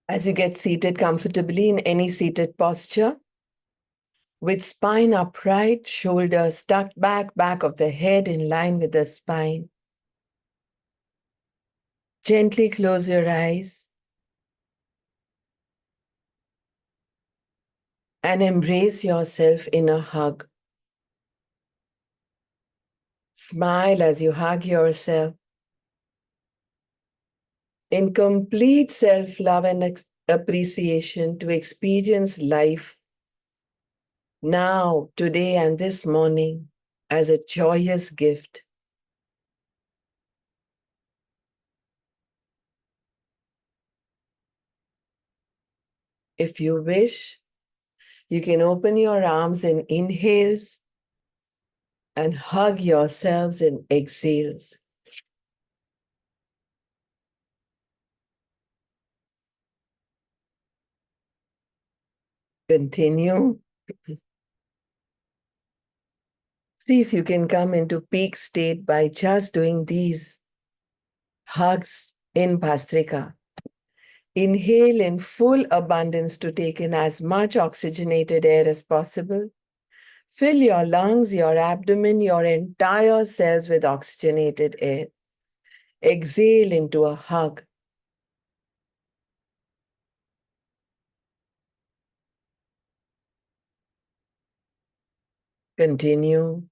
As you get seated comfortably in any seated posture, with spine upright, shoulders tucked back of the head in line with the spine. Gently close your eyes and embrace yourself in a hug. Smile as you hug yourself in complete self-love and appreciation to experience life now, today, and this morning as a joyous gift. If you wish, you can open your arms in inhales and hug yourselves in exhales. Continue. See if you can come into peak state by just doing these hugs in Bhastrika. Inhale in full abundance to take in as much oxygenated air as possible. Fill your lungs, your abdomen, your entire cells with oxygenated air. Exhale into a hug. Continue.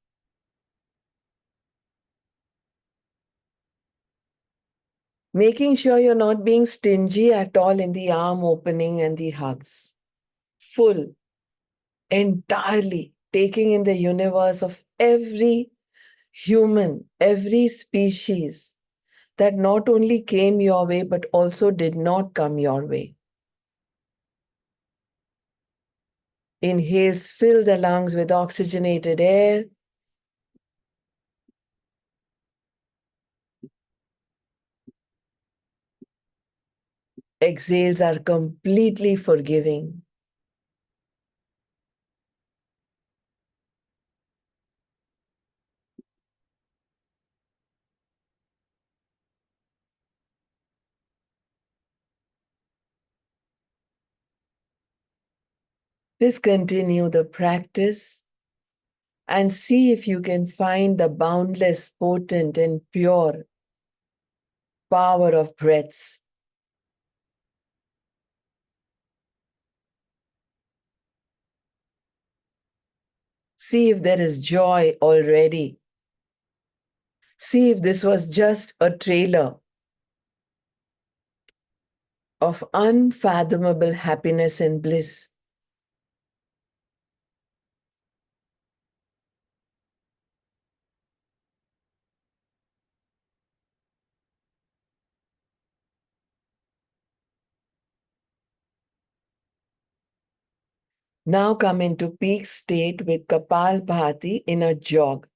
Making sure you're not being stingy at all in the arm opening and the hugs. Full, entirely taking in the universe of every human, every species that not only came your way, but also did not come your way. Inhales fill the lungs with oxygenated air. Exhales are completely forgiving. Discontinue the practice and see if you can find the boundless, potent, and pure power of breaths. See if there is joy already. See if this was just a trailer of unfathomable happiness and bliss. Now come into peak state with Kapalbhati in a jog.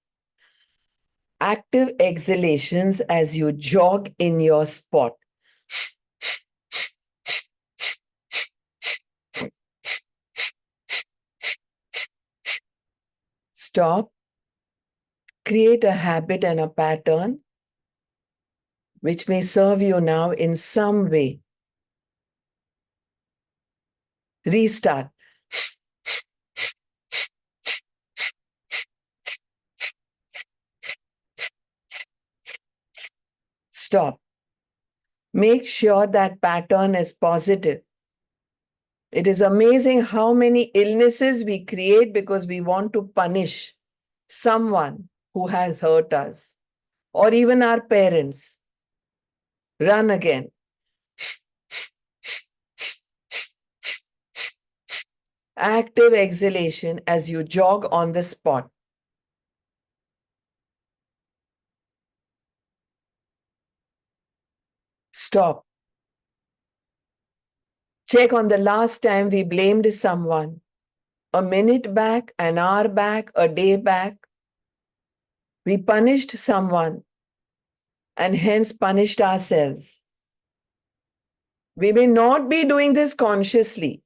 Active exhalations as you jog in your spot. Stop. Create a habit and a pattern which may serve you now in some way. Restart. Stop. Make sure that pattern is positive. It is amazing how many illnesses we create because we want to punish someone who has hurt us, or even our parents. Run again. Active exhalation as you jog on the spot. Stop. Check on the last time we blamed someone. A minute back, an hour back, a day back. We punished someone and hence punished ourselves. We may not be doing this consciously.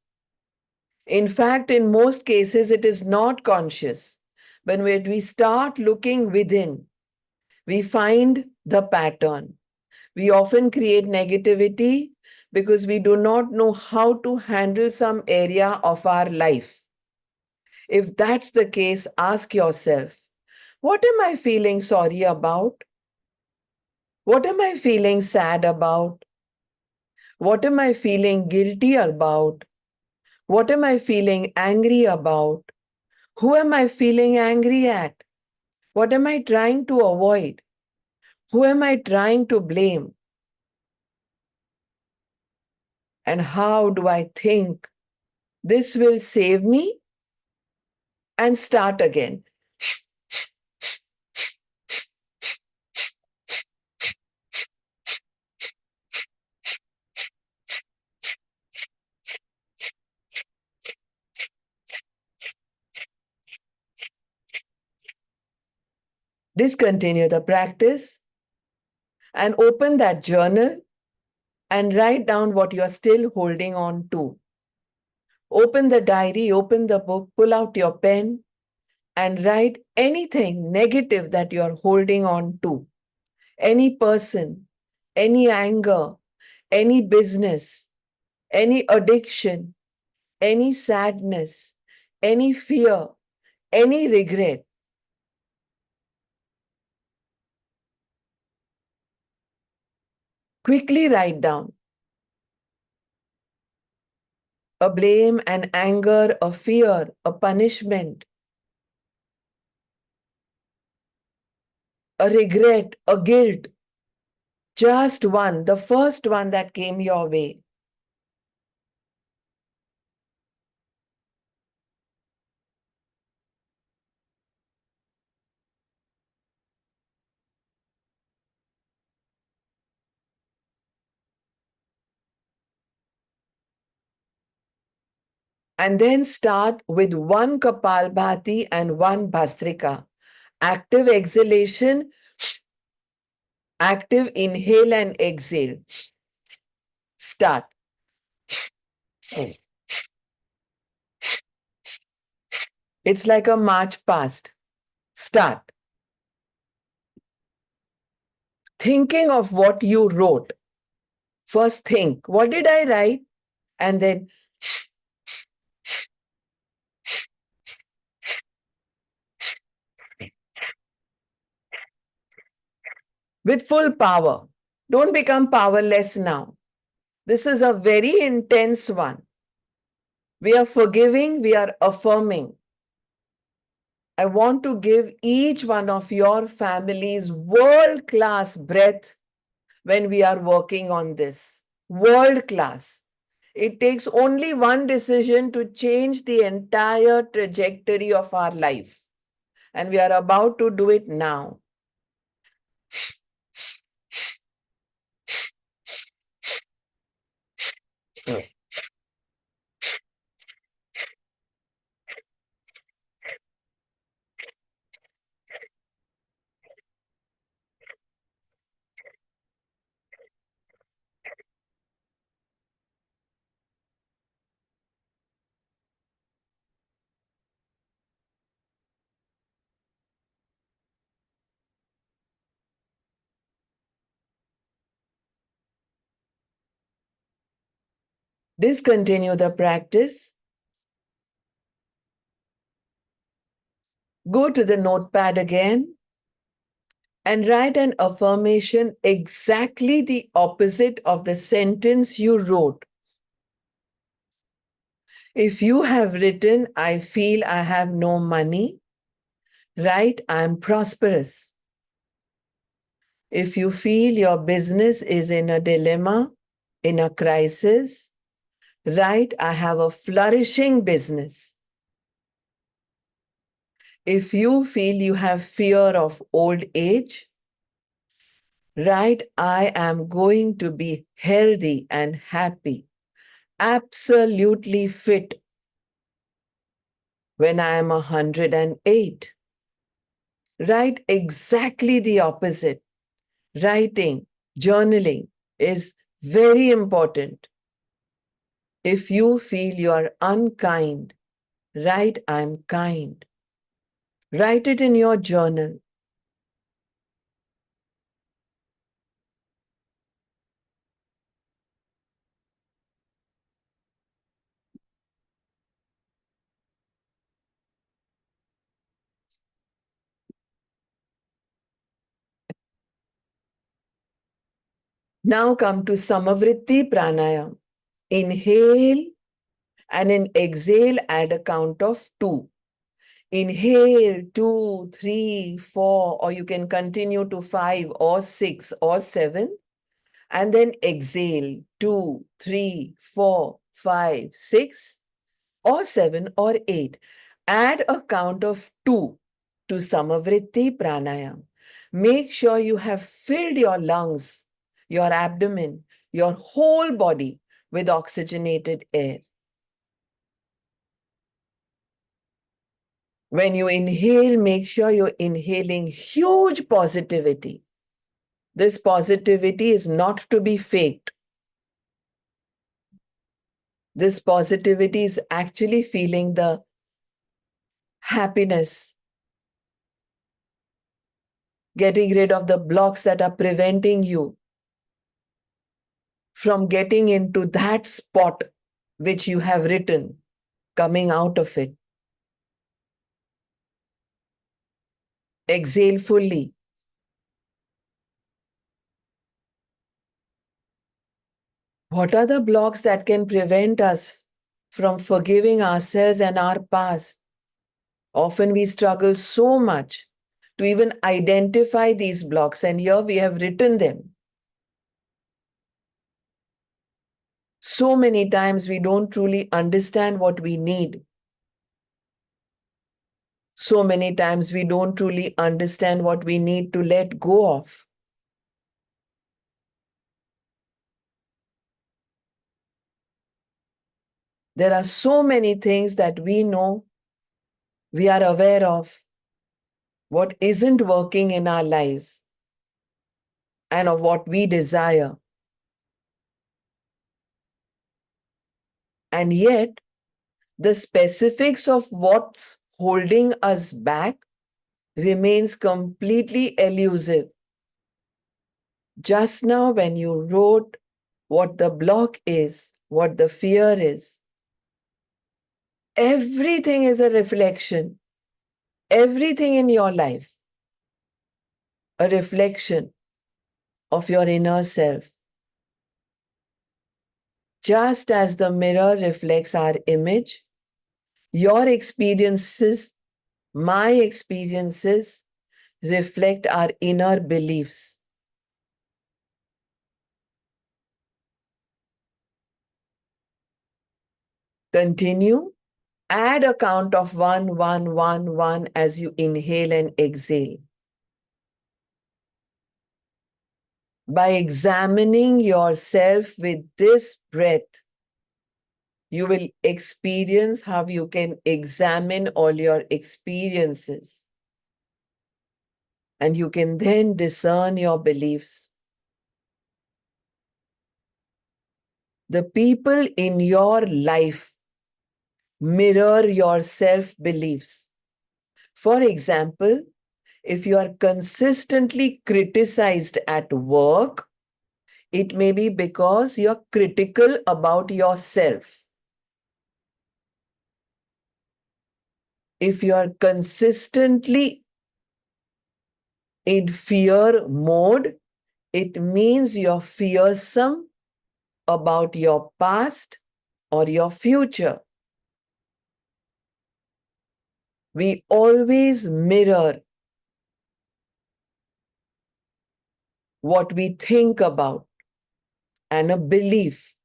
In fact, in most cases, it is not conscious. When we start looking within, we find the pattern. We often create negativity because we do not know how to handle some area of our life. If that's the case, ask yourself, what am I feeling sorry about? What am I feeling sad about? What am I feeling guilty about? What am I feeling angry about? Who am I feeling angry at? What am I trying to avoid? Who am I trying to blame? And how do I think this will save me? And start again. Discontinue the practice and open that journal and write down what you're still holding on to. Open the diary, open the book, pull out your pen, and write anything negative that you're holding on to. Any person, any anger, any business, any addiction, any sadness, any fear, any regret. Quickly write down a blame, an anger, a fear, a punishment, a regret, a guilt. Just one, the first one that came your way. And then start with one Kapalbhati and one Bhastrika. Active exhalation, active inhale and exhale. Start. It's like a march past. Start. Thinking of what you wrote. First think, what did I write? And then with full power. Don't become powerless now. This is a very intense one. We are forgiving, we are affirming. I want to give each one of your families world-class breath when we are working on this. World-class. It takes only one decision to change the entire trajectory of our life. And we are about to do it now. Discontinue the practice. Go to the notepad again and write an affirmation exactly the opposite of the sentence you wrote. If you have written, I feel I have no money, write, I am prosperous. If you feel your business is in a dilemma, in a crisis, write, I have a flourishing business. If you feel you have fear of old age, write, I am going to be healthy and happy, absolutely fit when I am 108. Write exactly the opposite. Writing, journaling is very important. If you feel you are unkind, write, I'm kind. Write it in your journal. Now come to Samavriti Pranayam. Inhale and in exhale add a count of 2. Inhale 2, 3, 4, or you can continue to 5 or 6 or 7. And then exhale 2, 3, 4, 5, 6 or 7 or 8. Add a count of 2 to Samavriti Pranayam. Make sure you have filled your lungs, your abdomen, your whole body with oxygenated air. When you inhale, make sure you're inhaling huge positivity. This positivity is not to be faked. This positivity is actually feeling the happiness, getting rid of the blocks that are preventing you from getting into that spot which you have written, coming out of it. Exhale fully. What are the blocks that can prevent us from forgiving ourselves and our past? Often we struggle so much to even identify these blocks, and here we have written them. So many times we don't truly understand what we need. So many times we don't truly understand what we need to let go of. There are so many things that we know, we are aware of, what isn't working in our lives and of what we desire. And yet, the specifics of what's holding us back remains completely elusive. Just now, when you wrote what the block is, what the fear is, everything is a reflection. Everything in your life, a reflection of your inner self. Just as the mirror reflects our image, your experiences, my experiences reflect our inner beliefs. Continue. Add a count of 1, 1, 1, 1 as you inhale and exhale. By examining yourself with this breath, you will experience how you can examine all your experiences. And you can then discern your beliefs. The people in your life mirror your self-beliefs. For example, if you are consistently criticized at work, it may be because you're critical about yourself. If you are consistently in fear mode, it means you're fearsome about your past or your future. We always mirror what we think about and a belief.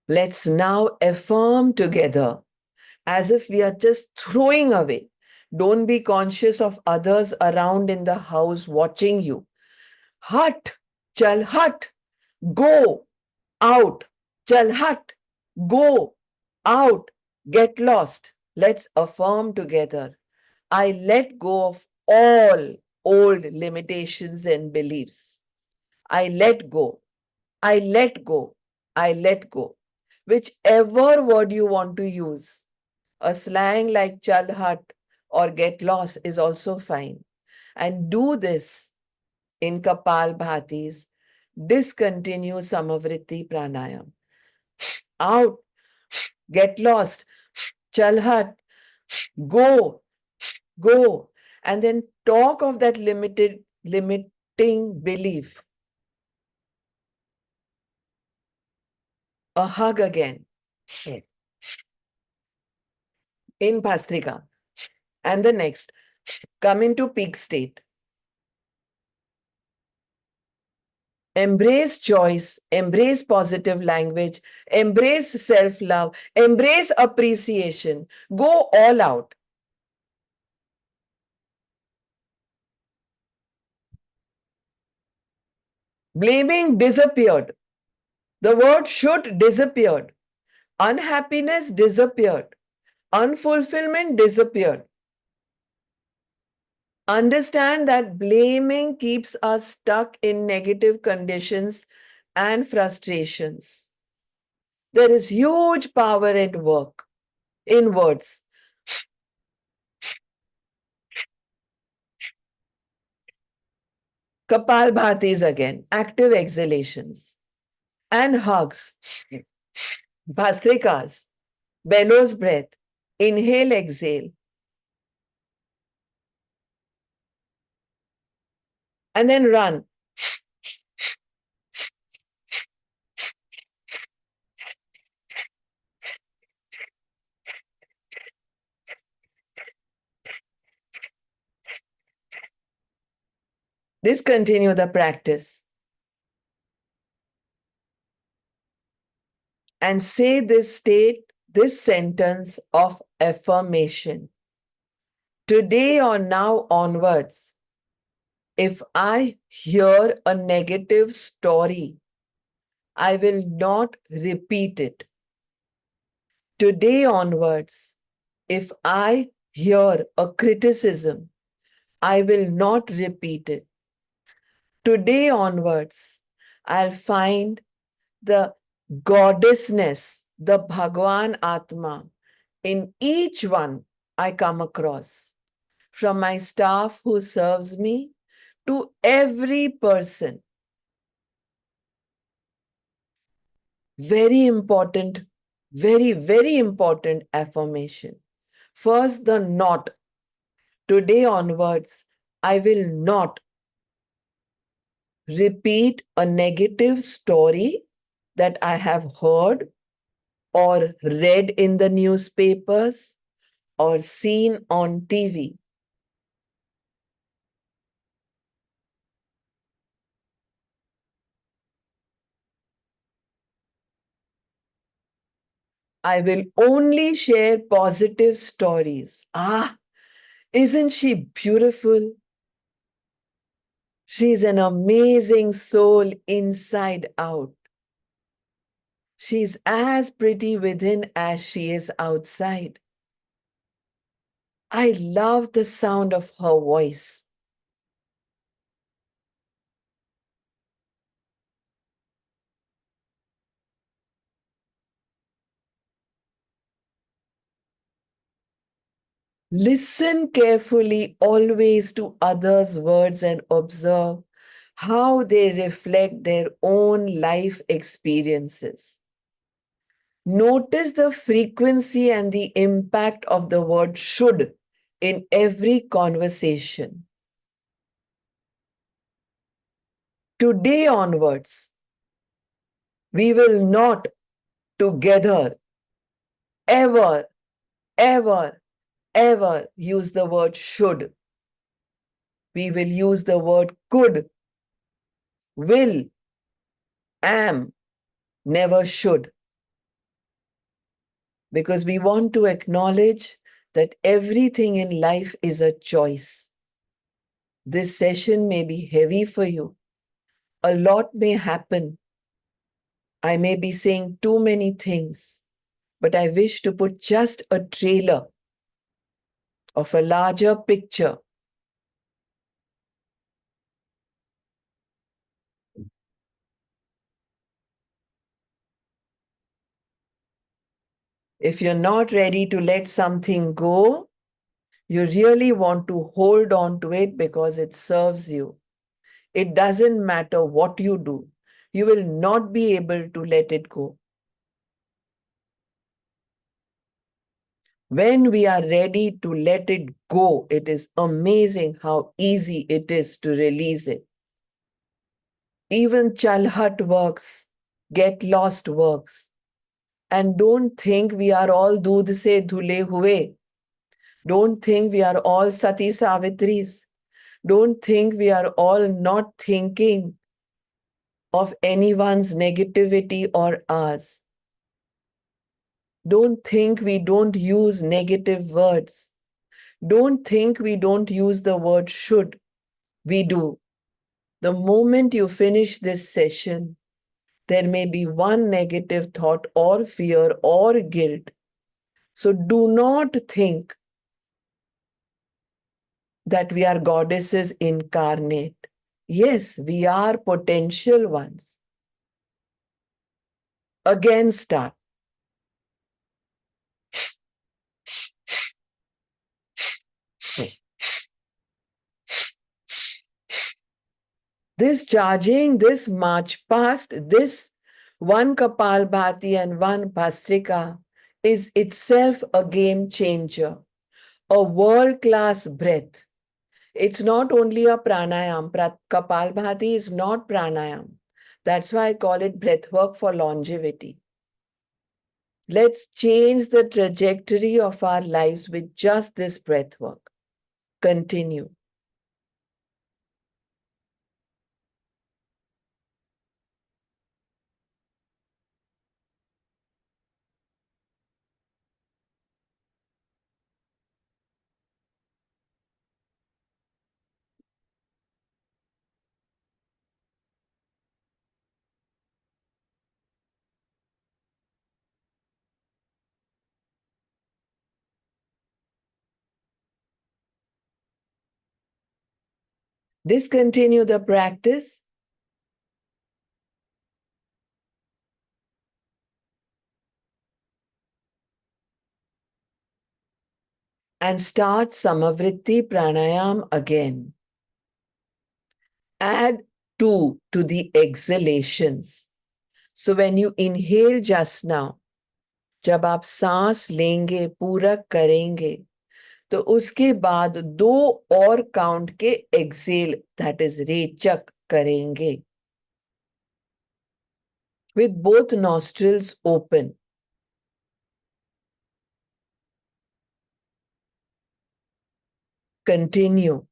Let's now affirm together as if we are just throwing away. Don't be conscious of others around in the house watching you. Hut, chal hut, go out, chal hut, go out, get lost. Let's affirm together. I let go of all old limitations and beliefs. I let go. I let go. I let go. Whichever word you want to use. A slang like chal hut or get lost is also fine. And do this in Kapal Bhatis. Discontinue Samavriti Pranayam. Out. Get lost. Chal hut. Go. Go and then talk of that limiting belief. A hug again in Bhastrika. And the next, come into peak state. Embrace choice, embrace positive language, embrace self love, embrace appreciation. Go all out. Blaming disappeared. The word should disappeared. Unhappiness disappeared. Unfulfillment disappeared. Understand that blaming keeps us stuck in negative conditions and frustrations. There is huge power at work in words. Kapalbhatis again, active exhalations and hugs. Bhastrikas, bellows breath, inhale, exhale, and then run. Discontinue the practice and say this sentence of affirmation. Today or now onwards, if I hear a negative story, I will not repeat it. Today onwards, if I hear a criticism, I will not repeat it. Today onwards, I'll find the goddessness, the Bhagwan Atma in each one I come across, from my staff who serves me to every person. Very important, very, very important affirmation. First, the not. Today onwards, I will not repeat a negative story that I have heard or read in the newspapers or seen on TV. I will only share positive stories. Ah, isn't she beautiful? She's an amazing soul inside out. She's as pretty within as she is outside. I love the sound of her voice. Listen carefully always to others' words and observe how they reflect their own life experiences. Notice the frequency and the impact of the word should in every conversation. Today onwards, we will not together ever, ever, ever use the word should. We will use the word could, will, am, never should. Because we want to acknowledge that everything in life is a choice. This session may be heavy for you. A lot may happen. I may be saying too many things, but I wish to put just a trailer of a larger picture. If you're not ready to let something go, you really want to hold on to it because it serves you. It doesn't matter what you do, you will not be able to let it go. When we are ready to let it go, it is amazing how easy it is to release it. Even chalhat works, get lost works. And don't think we are all doodh se dhule hue. Don't think we are all Sati Savitris. Don't think we are all not thinking of anyone's negativity or ours. Don't think we don't use negative words. Don't think we don't use the word should. We do. The moment you finish this session, there may be one negative thought or fear or guilt. So do not think that we are goddesses incarnate. Yes, we are potential ones. Again, start. This charging, this march past, this one Kapal Bhati and one Bhastrika is itself a game changer, a world-class breath. It's not only a pranayam. Kapal Bhati is not pranayam. That's why I call it breathwork for longevity. Let's change the trajectory of our lives with just this breathwork. Continue. Discontinue the practice and start Samavriti Pranayam again. Add 2 to the exhalations. So when you inhale just now, जब आप सांस लेंगे पूरक करेंगे तो उसके बाद 2 और काउंट के एक्सेल दैट इज रेचक करेंगे with both nostrils open. Continue.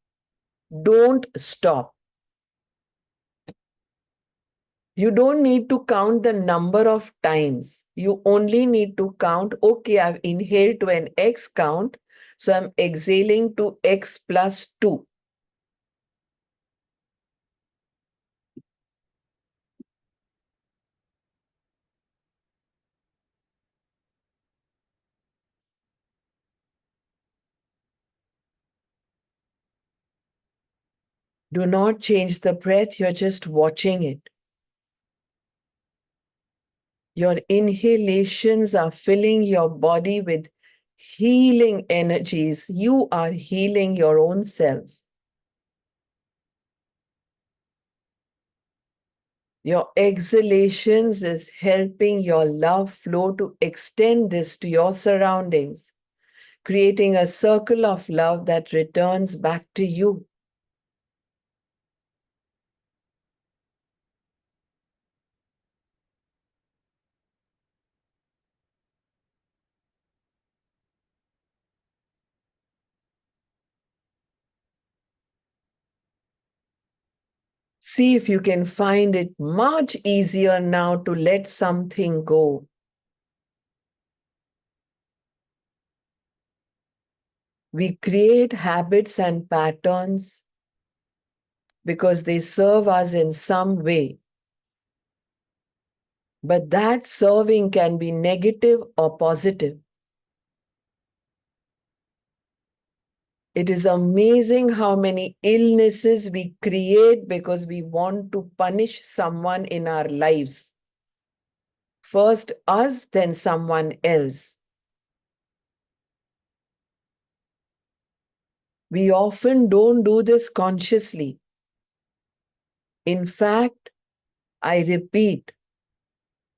Don't stop. You don't need to count the number of times. You only need to count, okay, I've inhaled to an X count, so I'm exhaling to X plus 2. Do not change the breath, you're just watching it. Your inhalations are filling your body with healing energies. You are healing your own self. Your exhalations is helping your love flow to extend this to your surroundings, creating a circle of love that returns back to you. See if you can find it much easier now to let something go. We create habits and patterns because they serve us in some way. But that serving can be negative or positive. It is amazing how many illnesses we create because we want to punish someone in our lives. First us, then someone else. We often don't do this consciously. In fact, I repeat,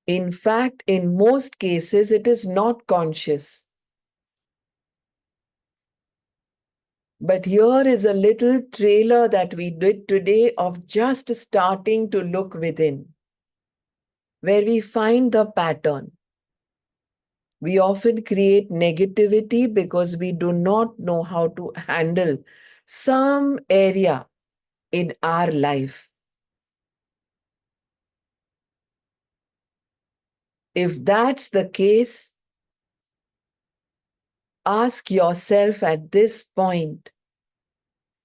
in fact, in most cases, it is not conscious. But here is a little trailer that we did today of just starting to look within, where we find the pattern. We often create negativity because we do not know how to handle some area in our life. If that's the case, ask yourself at this point,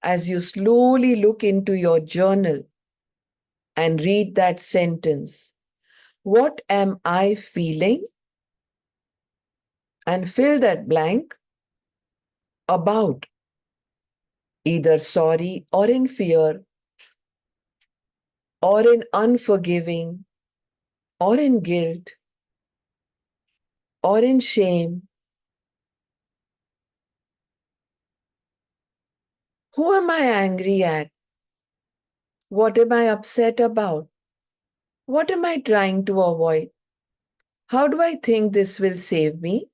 as you slowly look into your journal and read that sentence, what am I feeling? And fill that blank about, either sorry or in fear, or in unforgiving, or in guilt, or in shame. Who am I angry at? What am I upset about? What am I trying to avoid? How do I think this will save me?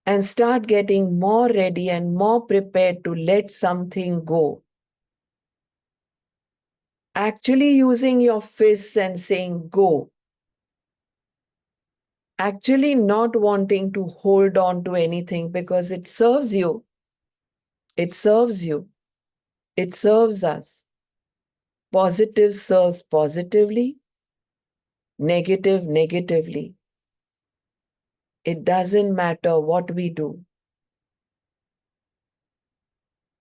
And start getting more ready and more prepared to let something go. Actually using your fists and saying go. Actually not wanting to hold on to anything because it serves you. It serves you. It serves us. Positive serves positively, negative negatively. It doesn't matter what we do.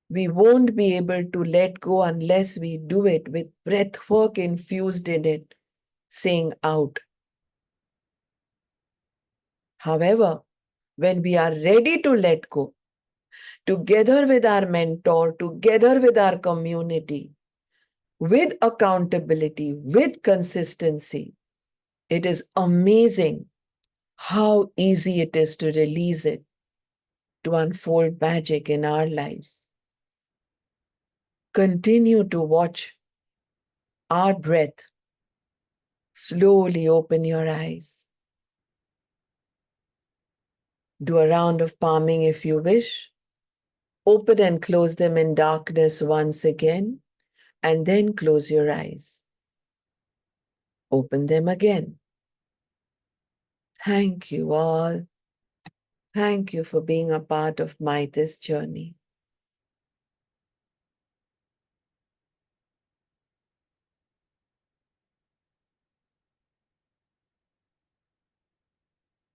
We won't be able to let go unless we do it with breath work infused in it, saying out. However, when we are ready to let go, together with our mentor, together with our community, with accountability, with consistency, it is amazing how easy it is to release it, to unfold magic in our lives. Continue to watch our breath. Slowly open your eyes. Do a round of palming if you wish. Open and close them in darkness once again, and then close your eyes. Open them again. Thank you all. Thank you for being a part of this journey.